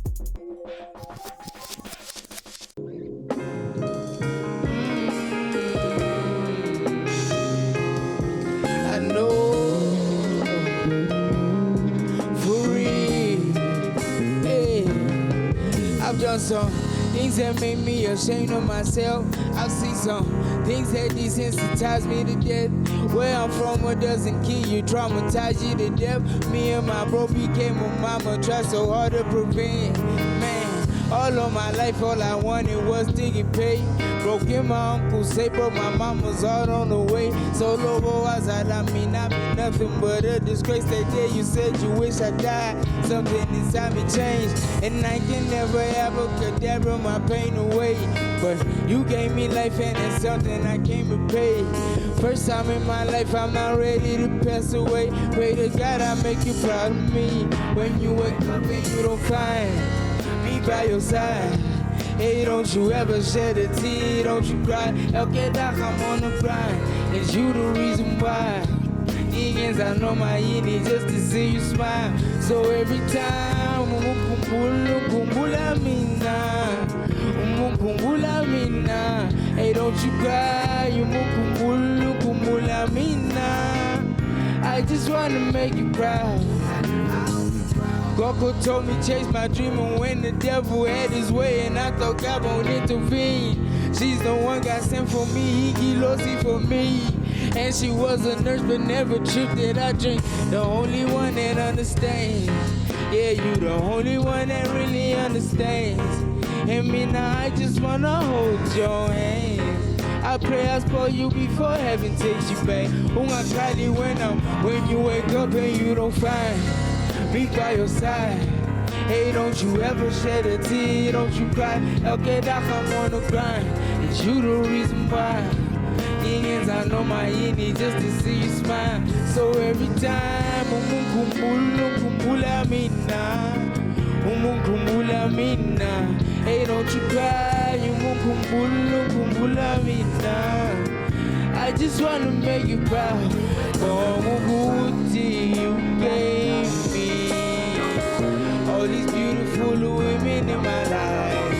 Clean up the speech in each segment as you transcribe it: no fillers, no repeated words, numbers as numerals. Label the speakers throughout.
Speaker 1: I know, for real, hey. I've done some things that made me ashamed of myself. I've seen some things that desensitize me to death. Where I'm from, what doesn't kill you, traumatize you to death. Me and my bro became a mama, tried so hard to prevent. Man, all of my life, all I wanted was to get paid. Broke my uncle say, broke my mama's heart on the way. So low as I mean, I mean nothing but a disgrace. That day you said you wish I died. Something inside me changed, and I can never ever cadaver my pain away. But you gave me life, and it's something I came to pay. First time in my life, I'm not ready to pass away. Pray to God I make you proud of me. When you wake up and you don't find me by your side. Hey, don't you ever shed a tear, don't you cry. Okay, doc, I'm on the grind. It's you the reason why. Niggas, I know my need just to see you smile. So every time, umukumbula mina. Hey, don't you cry, umukumbula mina. I just wanna make you proud. Coco told me chase my dream, and when the devil had his way and I thought God won't intervene, she's the one got sent for me, he lossy for me. And she was a nurse but never tripped that I drink. The only one that understands. Yeah, you the only one that really understands. And me now I just wanna hold your hand. I pray I spoil you before heaven takes you back. Ungakali when you wake up and you don't find me by your side. Hey, don't you ever shed a tear, don't you cry. Okay, doc, I'm on the grind. It's you the reason why. Niggas, I know my need just to see you smile. So every time, umukumbula mina. Hey, don't you cry, umukumbula mina. I just wanna make you proud. For Muguti, you gave me all these beautiful women in my life.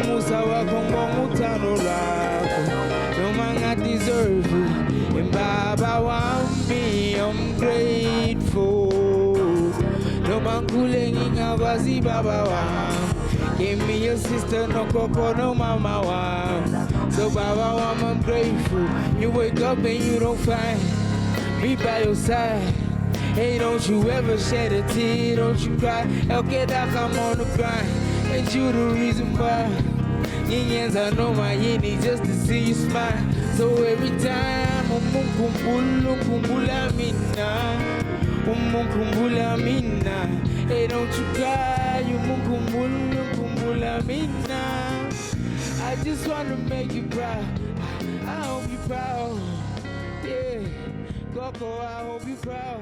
Speaker 1: Musa wako mutano rako. No man I deserve it. And Baba want me, I'm grateful. No man kulengi ngabazi Baba want. Give me your sister, no coco, no mama want. So Baba want, I'm grateful. You wake up and you don't find me by your side. Hey, don't you ever shed a tear, don't you cry. Okay, doc, I'm on the grind. Ain't you the reason why? Niggas, I know my need just to see you smile. So every time, umukumbula mina. Hey, don't you cry, umukumbula mina. I just wanna make you proud. I hope you're proud. Yeah, Coco, I hope you're proud.